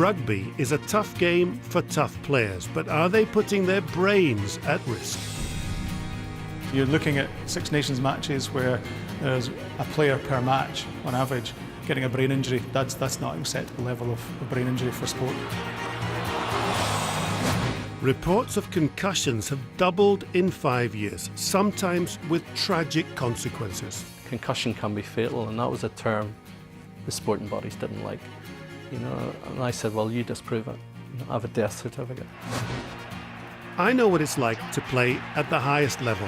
Rugby is a tough game for tough players, but are they putting their brains at risk? You're looking at Six Nations matches where there's a player per match, on average, getting a brain injury. That's not an acceptable level of brain injury for sport. Reports of concussions have doubled in 5 years, sometimes with tragic consequences. Concussion can be fatal, and that was a term the sporting bodies didn't like. And I said, well, you disprove it. I have a death certificate. I know what it's like to play at the highest level.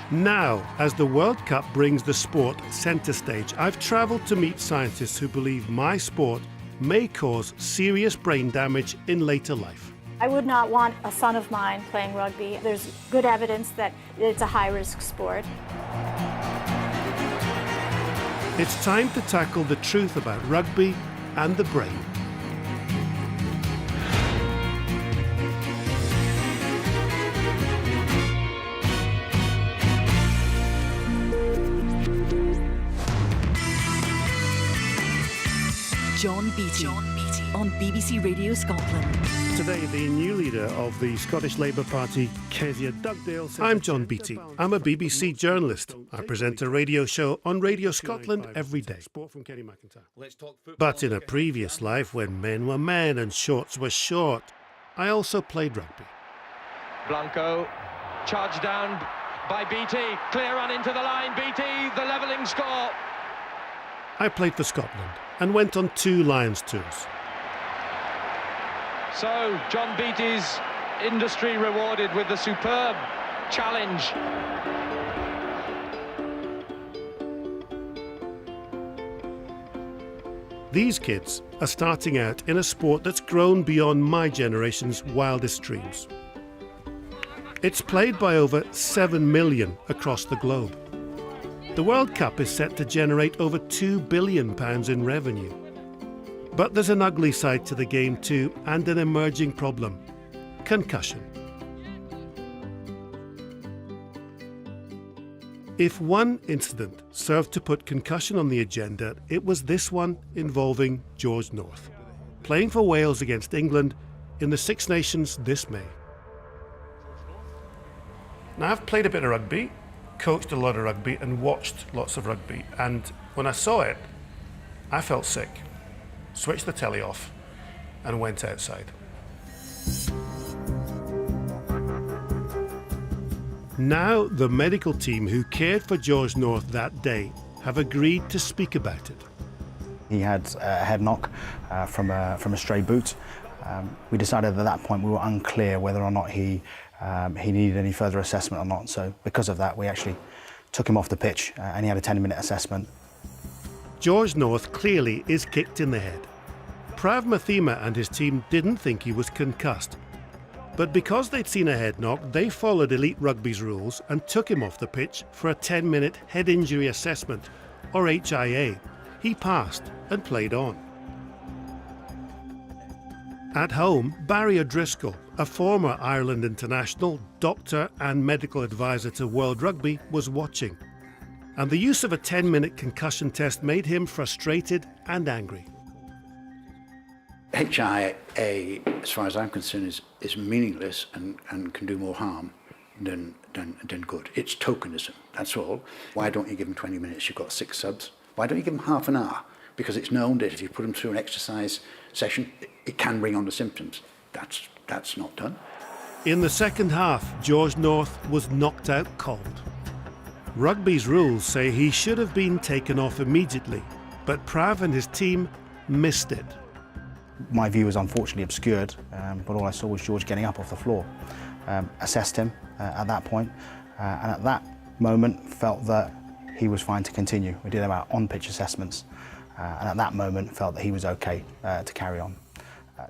Now, as the World Cup brings the sport centre stage, I've travelled to meet scientists who believe my sport may cause serious brain damage in later life. I would not want a son of mine playing rugby. There's good evidence that it's a high-risk sport. It's time to tackle the truth about rugby and the brain. John Beattie on BBC Radio Scotland. Today, the new leader of the Scottish Labour Party, Kezia Dugdale. I'm John Beattie. I'm a BBC journalist. I present a radio show on Radio Scotland every day. But in a previous life, when men were men and shorts were short, I also played rugby. Blanco, charged down by Beattie, clear run into the line, Beattie, the levelling score. I played for Scotland and went on 2 Lions tours. So, John Beattie's industry rewarded with the superb challenge. These kids are starting out in a sport that's grown beyond my generation's wildest dreams. It's played by over 7 million across the globe. The World Cup is set to generate over £2 billion in revenue. But there's an ugly side to the game too, and an emerging problem: concussion. If one incident served to put concussion on the agenda, it was this one involving George North, playing for Wales against England in the Six Nations this May. Now, I've played a bit of rugby, coached a lot of rugby and watched lots of rugby, and when I saw it, I felt sick, switched the telly off and went outside. Now the medical team who cared for George North that day have agreed to speak about it. He had a head knock from a stray boot. We decided at that point we were unclear whether or not he needed any further assessment or not. So because of that, we actually took him off the pitch and he had a 10-minute assessment. George North clearly is kicked in the head. Prav Mathema and his team didn't think he was concussed. But because they'd seen a head knock, they followed Elite Rugby's rules and took him off the pitch for a 10-minute head injury assessment, or HIA. He passed and played on. At home, Barry O'Driscoll, a former Ireland international, doctor and medical advisor to World Rugby, was watching. And the use of a 10-minute concussion test made him frustrated and angry. HIA, as far as I'm concerned, is meaningless and can do more harm than good. It's tokenism, that's all. Why don't you give them 20 minutes? You've got 6 subs. Why don't you give them half an hour? Because it's known that if you put them through an exercise session, it can bring on the symptoms. That's not done. In the second half, George North was knocked out cold. Rugby's rules say he should have been taken off immediately, but Prav and his team missed it. My view was unfortunately obscured, but all I saw was George getting up off the floor. Assessed him at that point, and at that moment felt that he was fine to continue. We did our on-pitch assessments, and at that moment felt that he was okay to carry on.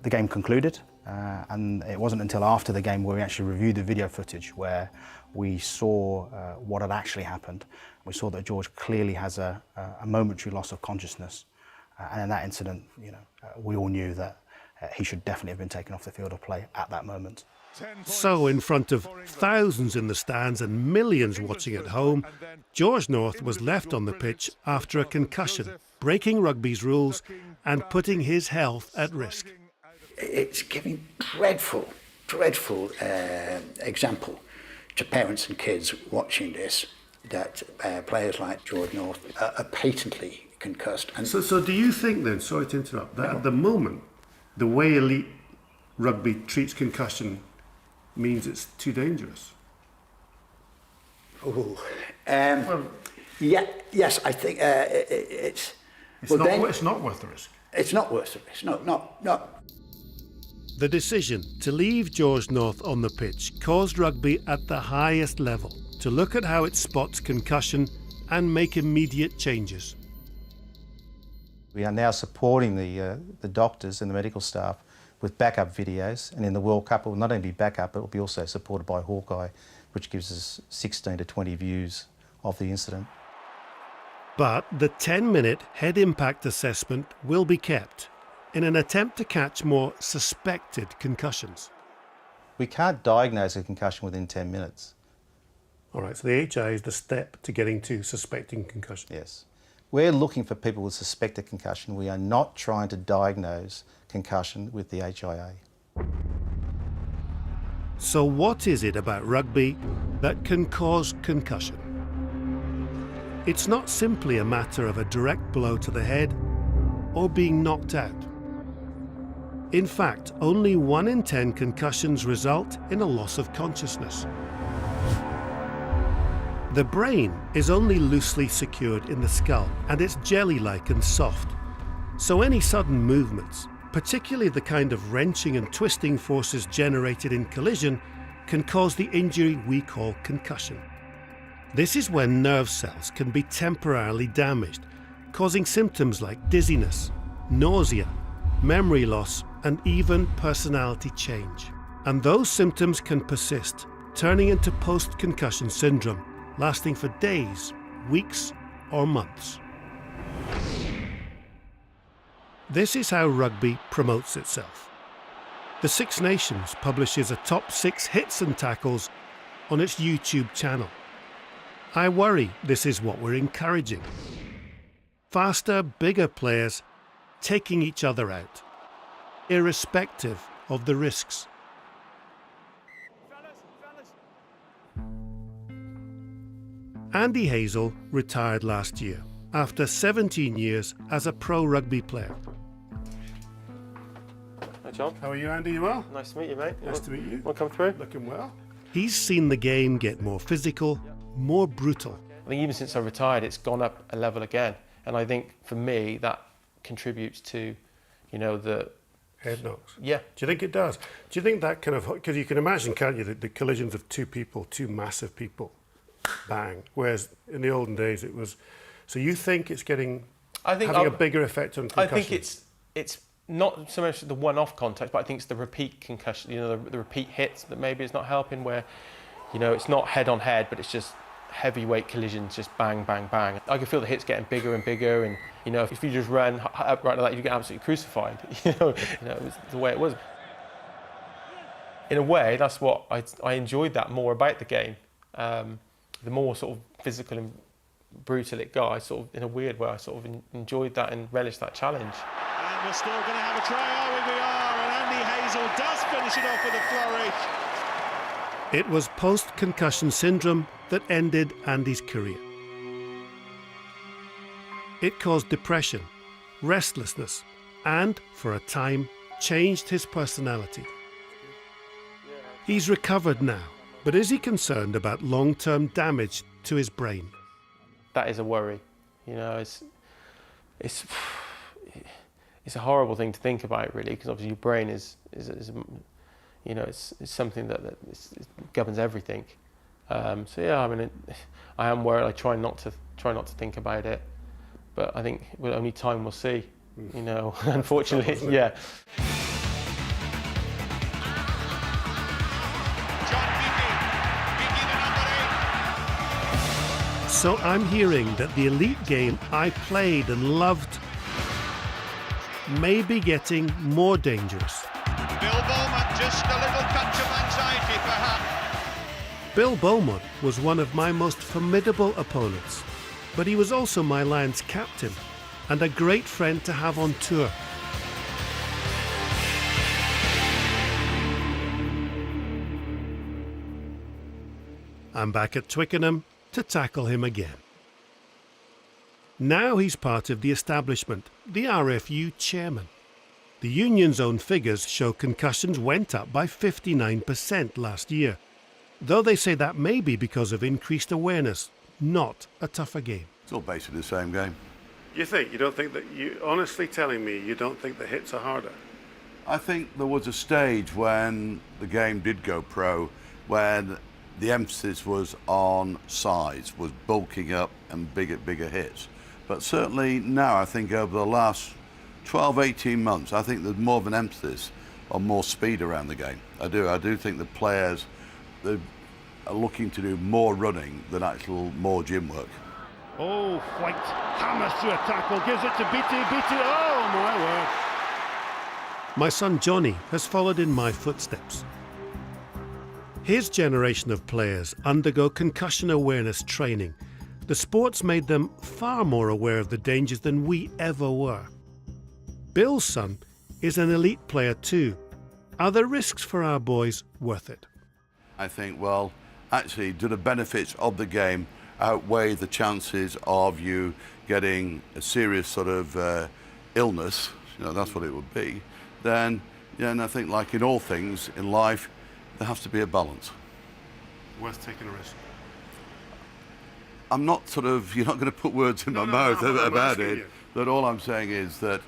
The game concluded, and it wasn't until after the game where we actually reviewed the video footage where we saw what had actually happened. We saw that George clearly has a momentary loss of consciousness. And in that incident, we all knew that he should definitely have been taken off the field of play at that moment. So, in front of thousands in the stands and millions watching at home, George North was left on the pitch after a concussion, breaking rugby's rules and putting his health at risk. It's giving dreadful example to parents and kids watching this, that players like George North are patently concussed. And So do you think then, sorry to interrupt, that at the moment, the way elite rugby treats concussion means it's too dangerous? Yes, I think it's... It's not worth the risk. It's not worth the risk, no. The decision to leave George North on the pitch caused rugby at the highest level to look at how it spots concussion and make immediate changes. We are now supporting the doctors and the medical staff with backup videos, and in the World Cup it will not only be backup, but it will be also supported by Hawkeye, which gives us 16 to 20 views of the incident. But the 10-minute head impact assessment will be kept in an attempt to catch more suspected concussions. We can't diagnose a concussion within 10 minutes. All right, so the HI is the step to getting to suspecting concussion. Yes. We're looking for people with suspected concussion. We are not trying to diagnose concussion with the HIA. So what is it about rugby that can cause concussion? It's not simply a matter of a direct blow to the head or being knocked out. In fact, only 1 in 10 concussions result in a loss of consciousness. The brain is only loosely secured in the skull, and it's jelly-like and soft. So any sudden movements, particularly the kind of wrenching and twisting forces generated in collision, can cause the injury we call concussion. This is when nerve cells can be temporarily damaged, causing symptoms like dizziness, nausea, memory loss, and even personality change. And those symptoms can persist, turning into post-concussion syndrome, lasting for days, weeks, or months. This is how rugby promotes itself. The Six Nations publishes a top 6 hits and tackles on its YouTube channel. I worry this is what we're encouraging. Faster, bigger players taking each other out, irrespective of the risks. Andy Hazel retired last year after 17 years as a pro rugby player. Hi John. How are you, Andy? You well? Nice to meet you, mate. Nice to meet you. Want to come through? Looking well. He's seen the game get more physical, more brutal. I think even since I retired, it's gone up a level again. And I think for me, that contributes to, the... Head knocks. Yeah. Do you think it does? Do you think that kind of... Because you can imagine, can't you, the collisions of two people, two massive people, bang. Whereas in the olden days it was... So you think it's having a bigger effect on concussion? I think it's not so much the one-off contact, but I think it's the repeat concussion, the repeat hits that maybe is not helping, where, it's not head-on-head, but it's just heavyweight collisions, just bang, bang, bang. I can feel the hits getting bigger and bigger, and, if you just run upright like that, you get absolutely crucified. It was the way it was. In a way, that's what I enjoyed that more about the game. The more sort of physical and brutal it got, I sort of, in a weird way, I sort of enjoyed that and relished that challenge. And we're still going to have a try, are we? We are, and Andy Hazel does finish it off with a flourish. It was post-concussion syndrome that ended Andy's career. It caused depression, restlessness, and, for a time, changed his personality. He's recovered now, but is he concerned about long-term damage to his brain? That is a worry. It's a horrible thing to think about, really, because obviously your brain is it's something that governs everything. So yeah, I am worried. I try not to think about it, but I think only time will see. Unfortunately, yeah. John Beattie, the number 8. So I'm hearing that the elite game I played and loved may be getting more dangerous. Bill Beaumont, just a little touch of anxiety perhaps. Bill Beaumont was one of my most formidable opponents, but he was also my Lions captain, and a great friend to have on tour. I'm back at Twickenham to tackle him again. Now he's part of the establishment, the RFU chairman. The union's own figures show concussions went up by 59% last year, though they say that may be because of increased awareness, not a tougher game. It's all basically the same game. You think? You don't think that, you honestly telling me you don't think the hits are harder? I think there was a stage when the game did go pro, when the emphasis was on size, was bulking up and bigger hits. But certainly now, I think over the last 12, 18 months, I think there's more of an emphasis on more speed around the game. I do think the players they are looking to do more running than actual more gym work. Oh, White hammers through a tackle, gives it to Beattie, oh my word. My son Johnny has followed in my footsteps. His generation of players undergo concussion awareness training. The sport's made them far more aware of the dangers than we ever were. Bill's son is an elite player too. Are the risks for our boys worth it? I think, well, actually, do the benefits of the game outweigh the chances of you getting a serious sort of illness, you know, that's what it would be, then, yeah, and I think like in all things in life, there has to be a balance. Worth taking a risk. I'm not sort of, you're not going to put words in my mouth about it, but all I'm saying is that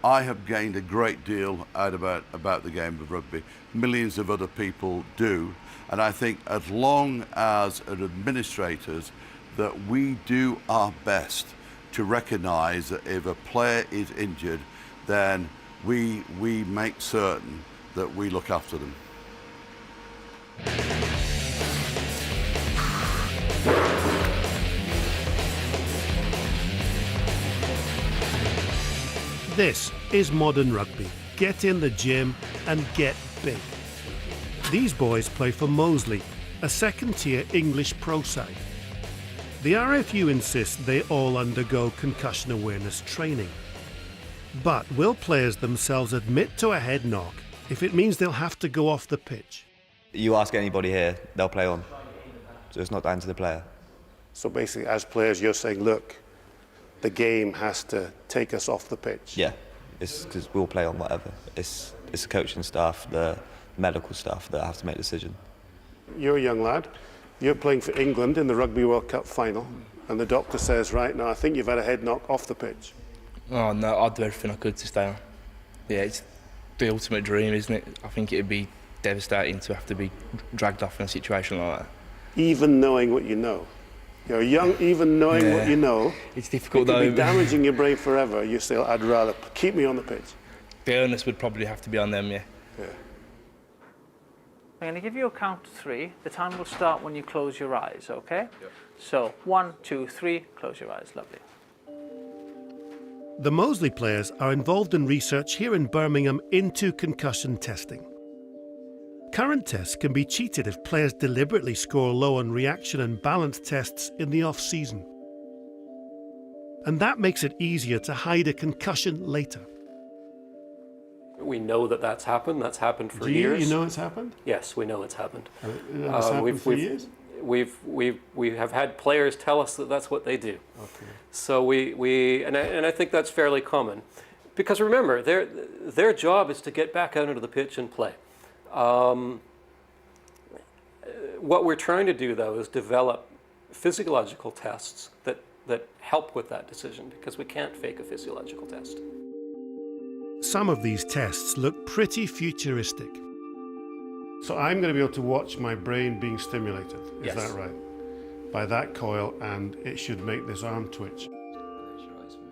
I have gained a great deal out about the game of rugby. Millions of other people do, and I think as long as administrators that we do our best to recognise that if a player is injured, then we make certain that we look after them. This is modern rugby. Get in the gym and get big. These boys play for Moseley, a second-tier English pro side. The RFU insists they all undergo concussion awareness training. But will players themselves admit to a head knock if it means they'll have to go off the pitch? You ask anybody here, they'll play on. So it's not down to the player. So basically, as players, you're saying, look, the game has to take us off the pitch. Yeah, it's because we'll play on whatever. It's the coaching staff, the medical staff that have to make a decision. You're a young lad. You're playing for England in the Rugby World Cup final, and the doctor says, right now, I think you've had a head knock off the pitch. Oh no, I'd do everything I could to stay on. Yeah, it's the ultimate dream, isn't it? I think it'd be devastating to have to be dragged off in a situation like that. Even knowing what you know. You're young, even knowing what you know. It's difficult though. It could be damaging your brain forever. You say, I'd rather keep me on the pitch. The onus would probably have to be on them, yeah. I'm going to give you a count to 3. The time will start when you close your eyes, okay? Yep. So 1, 2, 3, close your eyes, lovely. The Moseley players are involved in research here in Birmingham into concussion testing. Current tests can be cheated if players deliberately score low on reaction and balance tests in the off-season. And that makes it easier to hide a concussion later. We know that that's happened. That's happened for years. You know it's happened? Yes, we know it's happened. It's happened for years? We have had players tell us that that's what they do. Okay. So and I think that's fairly common, because remember their job is to get back out onto the pitch and play. What we're trying to do though is develop physiological tests that help with that decision, because we can't fake a physiological test. Some of these tests look pretty futuristic. So I'm going to be able to watch my brain being stimulated, is that right? By that coil, and it should make this arm twitch.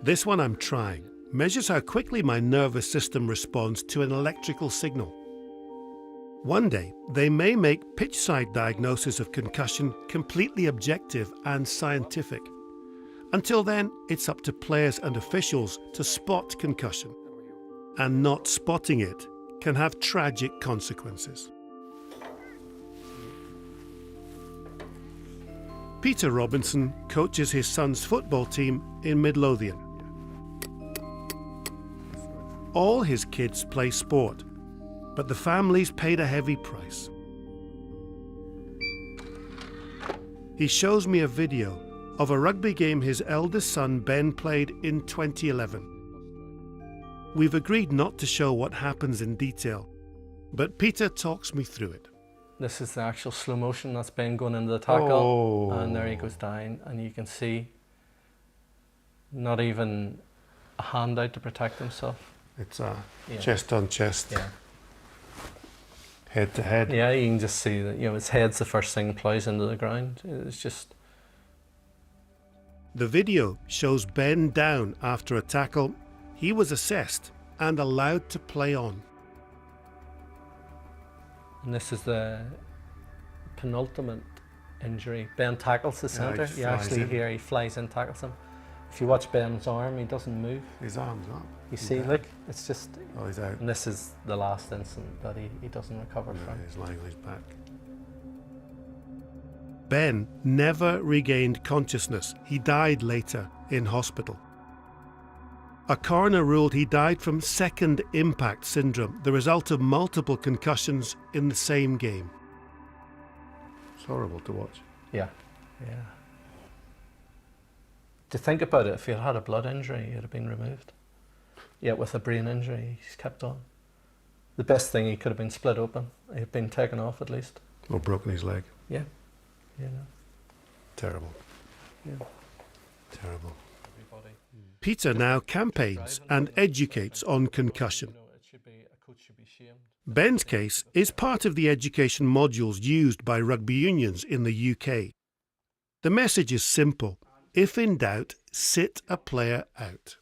This one I'm trying measures how quickly my nervous system responds to an electrical signal. One day, they may make pitch-side diagnosis of concussion completely objective and scientific. Until then, it's up to players and officials to spot concussion. And not spotting it can have tragic consequences. Peter Robinson coaches his son's football team in Midlothian. all his kids play sport, but the family's paid a heavy price. He shows me a video of a rugby game his eldest son Ben played in 2011. We've agreed not to show what happens in detail, but Peter talks me through it. This is the actual slow motion. That's Ben going into the tackle, and there he goes down, and you can see not even a hand out to protect himself. It's chest on chest, head to head. Yeah, you can just see that, his head's the first thing plows into the ground. It's just... The video shows Ben down after a tackle. He was assessed and allowed to play on. And this is the penultimate injury. Ben tackles the centre. You actually hear he flies in, tackles him. If you watch Ben's arm, he doesn't move. His arm's up. You see, look, it's just... Oh, he's out. And this is the last incident that he doesn't recover from. He's lying on his back. Ben never regained consciousness. He died later in hospital. A coroner ruled he died from second impact syndrome, the result of multiple concussions in the same game. It's horrible to watch. Yeah. To think about it, if he had had a blood injury, he'd have been removed. Yet with a brain injury, he's kept on. The best thing, he could have been split open. He'd been taken off at least. Or broken his leg. Yeah. Terrible. Yeah. Terrible. Peter now campaigns and educates on concussion. Ben's case is part of the education modules used by rugby unions in the UK. The message is simple. If in doubt, sit a player out.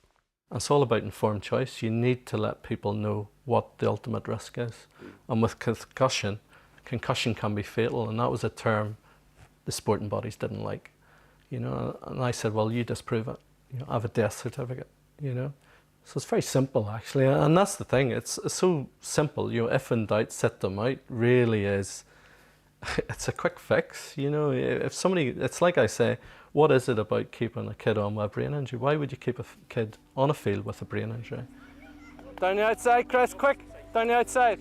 It's all about informed choice. You need to let people know what the ultimate risk is. And with concussion can be fatal, and that was a term the sporting bodies didn't like. And I said, well, you disprove it. I have a death certificate, So it's very simple, actually. And that's the thing. It's so simple. If in doubt, sit them out really is... It's a quick fix, If somebody... It's like I say, what is it about keeping a kid on with a brain injury? Why would you keep a kid on a field with a brain injury? Down the outside, Chris, quick! Down the outside.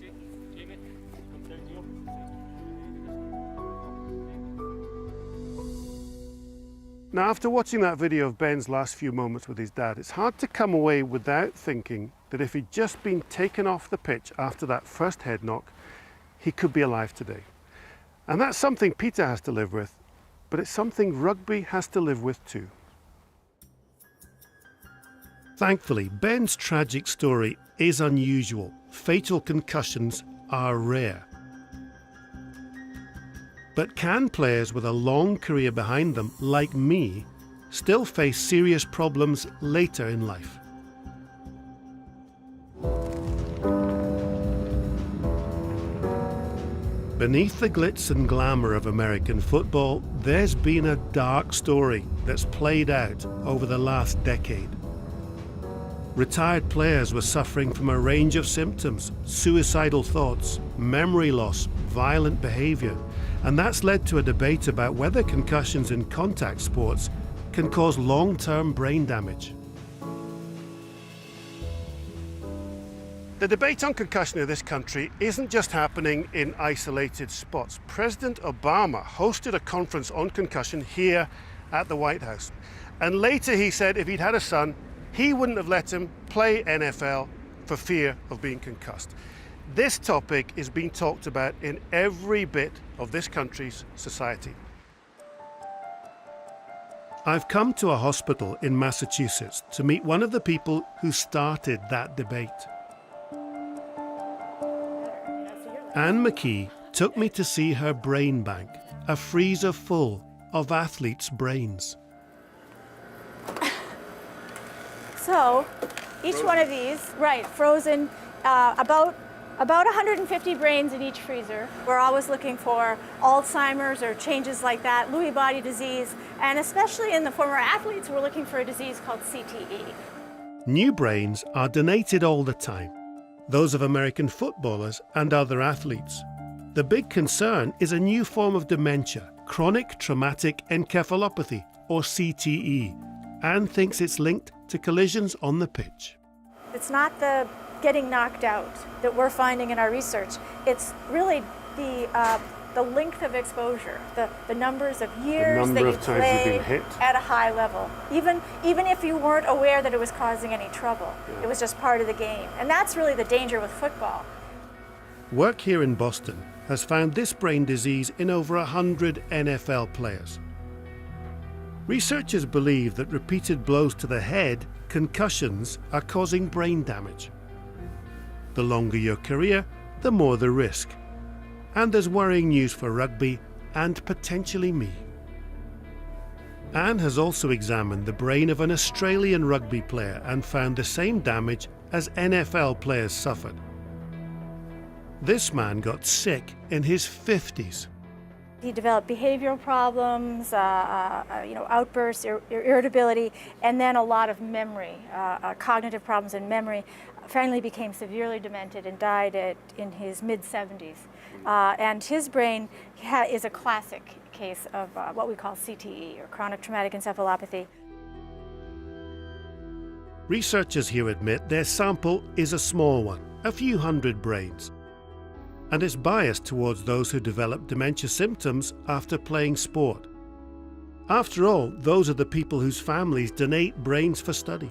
Now, after watching that video of Ben's last few moments with his dad, it's hard to come away without thinking that if he'd just been taken off the pitch after that first head knock, he could be alive today. And that's something Peter has to live with, but it's something rugby has to live with too. Thankfully, Ben's tragic story is unusual. Fatal concussions are rare. But can players with a long career behind them, like me, still face serious problems later in life? Beneath the glitz and glamour of American football, there's been a dark story that's played out over the last decade. Retired players were suffering from a range of symptoms, suicidal thoughts, memory loss, violent behaviour, and that's led to a debate about whether concussions in contact sports can cause long-term brain damage. The debate on concussion in this country isn't just happening in isolated spots. President Obama hosted a conference on concussion here at the White House. And later he said if he'd had a son, he wouldn't have let him play NFL for fear of being concussed. This topic is being talked about in every bit of this country's society. I've come to a hospital in Massachusetts to meet one of the people who started that debate. Anne McKee took me to see her brain bank, a freezer full of athletes' brains. So, each one of these, frozen, about 150 brains in each freezer. We're always looking for Alzheimer's or changes like that, Lewy body disease, and especially in the former athletes, we're looking for a disease called CTE. New brains are donated all the time, those of American footballers and other athletes. The big concern is a new form of dementia, chronic traumatic encephalopathy, or CTE. Anne thinks it's linked to collisions on the pitch. It's not the getting knocked out that we're finding in our research. It's really the length of exposure, the numbers of years that you played at a high level. Even if you weren't aware that it was causing any trouble, it was just part of the game. And that's really the danger with football. Work here in Boston has found this brain disease in over 100 NFL players. Researchers believe that repeated blows to the head, concussions, are causing brain damage. The longer your career, the more the risk. And there's worrying news for rugby and potentially me. Anne has also examined the brain of an Australian rugby player and found the same damage as NFL players suffered. This man got sick in his 50s. He developed behavioral problems, outbursts, irritability, and then a lot of memory, cognitive problems and memory. Finally became severely demented and died in his mid-70s. And his brain is a classic case of what we call CTE, or chronic traumatic encephalopathy. Researchers here admit their sample is a small one, a few hundred brains, and is biased towards those who develop dementia symptoms after playing sport. After all, those are the people whose families donate brains for study.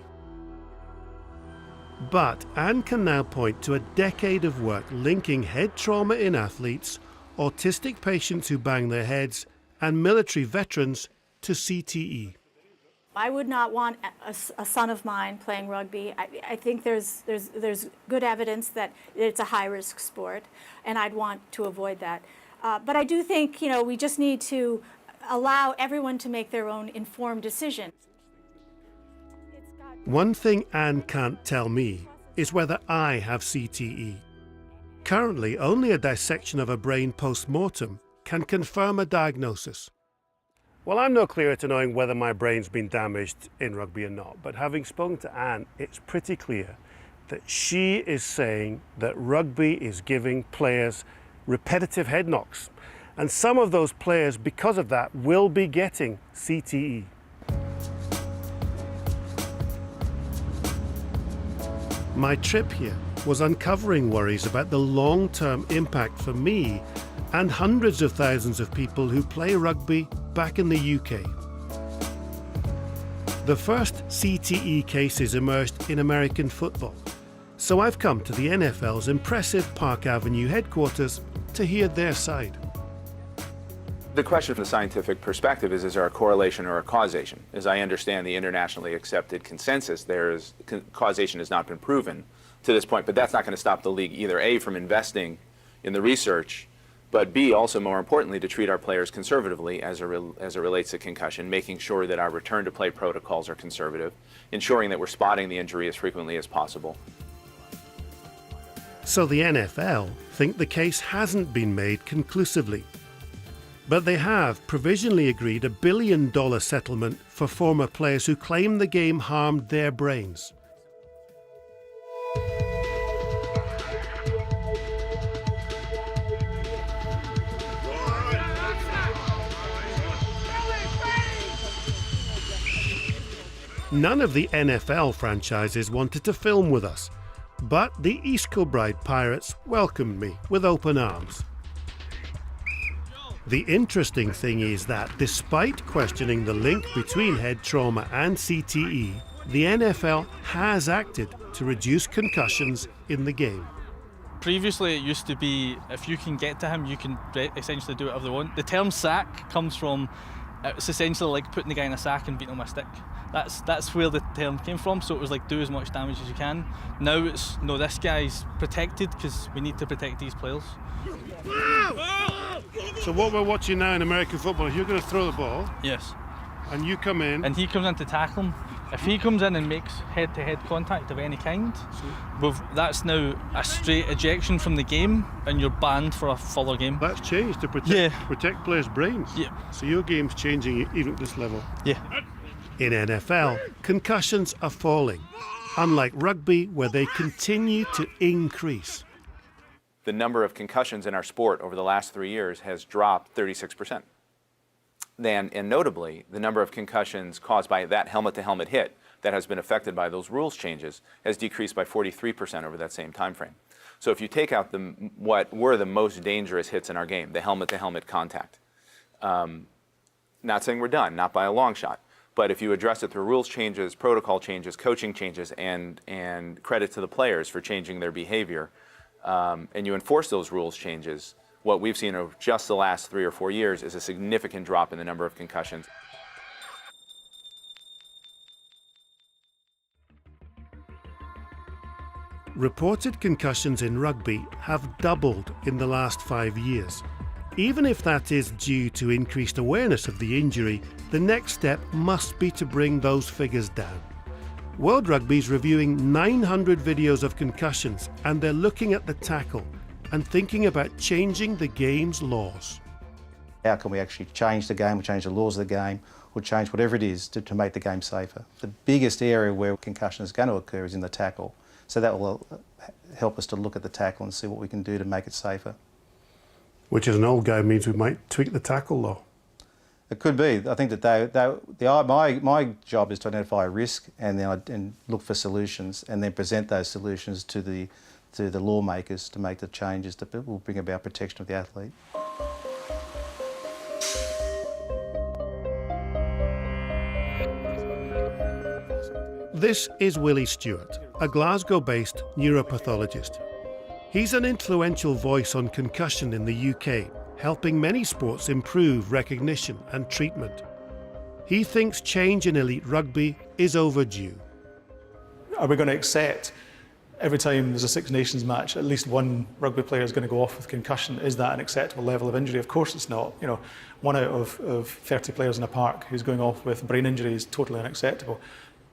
But Anne can now point to a decade of work linking head trauma in athletes, autistic patients who bang their heads, and military veterans to CTE. I would not want a son of mine playing rugby. I think there's good evidence that it's a high-risk sport, and I'd want to avoid that. But I do think, we just need to allow everyone to make their own informed decision. One thing Anne can't tell me is whether I have CTE. Currently, only a dissection of a brain post-mortem can confirm a diagnosis. Well, I'm no clearer to knowing whether my brain's been damaged in rugby or not, but having spoken to Anne, it's pretty clear that she is saying that rugby is giving players repetitive head knocks, and some of those players, because of that, will be getting CTE. My trip here was uncovering worries about the long-term impact for me and hundreds of thousands of people who play rugby back in the UK. The first CTE cases emerged in American football, so I've come to the NFL's impressive Park Avenue headquarters to hear their side. The question from the scientific perspective is there a correlation or a causation? As I understand the internationally accepted consensus, causation has not been proven to this point, but that's not going to stop the league either, A, from investing in the research, but B, also more importantly, to treat our players conservatively as it relates to concussion, making sure that our return to play protocols are conservative, ensuring that we're spotting the injury as frequently as possible. So the NFL think the case hasn't been made conclusively. But they have provisionally agreed $1 billion settlement for former players who claim the game harmed their brains. None of the NFL franchises wanted to film with us, but the East Kilbride Pirates welcomed me with open arms. The interesting thing is that despite questioning the link between head trauma and CTE, the NFL has acted to reduce concussions in the game. Previously it used to be if you can get to him you can essentially do whatever they want. The term sack comes from, it's essentially like putting the guy in a sack and beating him with a stick. That's where the term came from, so it was like do as much damage as you can. Now it's, no, this guy's protected because we need to protect these players. So what we're watching now in American football, if you're going to throw the ball, yes, and you come in, and he comes in to tackle him, if he comes in and makes head-to-head contact of any kind, that's now a straight ejection from the game, and you're banned for a further game. That's changed to protect players' brains. Yeah. So your game's changing even at this level. Yeah. In NFL, concussions are falling, unlike rugby, where they continue to increase. The number of concussions in our sport over the last 3 years has dropped 36%. And notably, the number of concussions caused by that helmet-to-helmet hit that has been affected by those rules changes has decreased by 43% over that same time frame. So if you take out what were the most dangerous hits in our game, the helmet-to-helmet contact, not saying we're done, not by a long shot, but if you address it through rules changes, protocol changes, coaching changes, and credit to the players for changing their behavior, and you enforce those rules changes, what we've seen over just the last 3 or 4 years is a significant drop in the number of concussions. Reported concussions in rugby have doubled in the last 5 years. Even if that is due to increased awareness of the injury, the next step must be to bring those figures down. World Rugby's reviewing 900 videos of concussions, and they're looking at the tackle and thinking about changing the game's laws. How can we actually change the game, or change the laws of the game, or change whatever it is to make the game safer? The biggest area where concussion is going to occur is in the tackle. So that will help us to look at the tackle and see what we can do to make it safer. Which as an old guy means we might tweak the tackle law. It could be. I think that my job is to identify a risk and look for solutions, and then present those solutions to the lawmakers to make the changes that will bring about protection of the athlete. This is Willie Stewart, a Glasgow-based neuropathologist. He's an influential voice on concussion in the UK, helping many sports improve recognition and treatment. He thinks change in elite rugby is overdue. Are we going to accept every time there's a Six Nations match, at least one rugby player is going to go off with concussion? Is that an acceptable level of injury? Of course it's not. You know, 1 out of 30 players in a park who's going off with brain injury is totally unacceptable.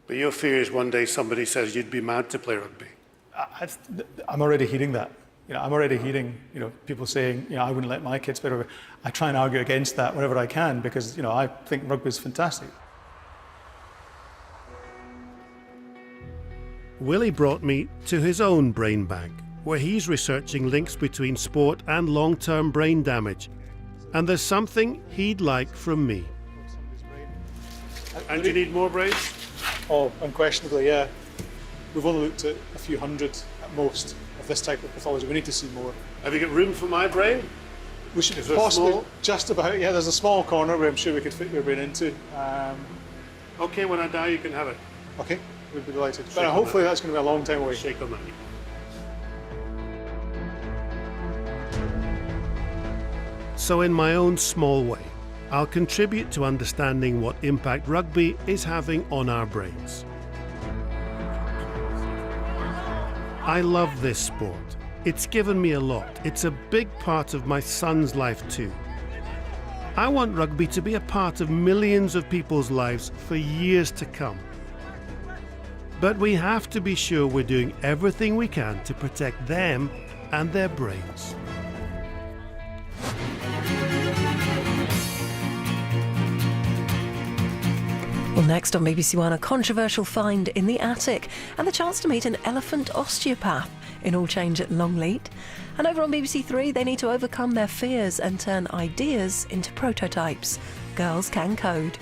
But your fear is one day somebody says you'd be mad to play rugby. I'm already hearing that. You know, I'm already hearing, you know, people saying, you know, I wouldn't let my kids play rugby. I try and argue against that whenever I can because, you know, I think rugby is fantastic. Willie brought me to his own brain bank, where he's researching links between sport and long-term brain damage. And there's something he'd like from me. And you need more brains? Oh, unquestionably, yeah. We've only looked at a few hundred at most of this type of pathology. We need to see more. Have you got room for my brain? We should possibly just about, yeah, there's a small corner where I'm sure we could fit your brain into. Okay, when I die you can have it. Okay, we'd be delighted. But hopefully that's going to be a long time away. Shake on that. So in my own small way, I'll contribute to understanding what impact rugby is having on our brains. I love this sport. It's given me a lot. It's a big part of my son's life too. I want rugby to be a part of millions of people's lives for years to come. But we have to be sure we're doing everything we can to protect them and their brains. Well, next on BBC One, a controversial find in the attic and the chance to meet an elephant osteopath in All Change at Longleat. And over on BBC Three, they need to overcome their fears and turn ideas into prototypes. Girls Can Code.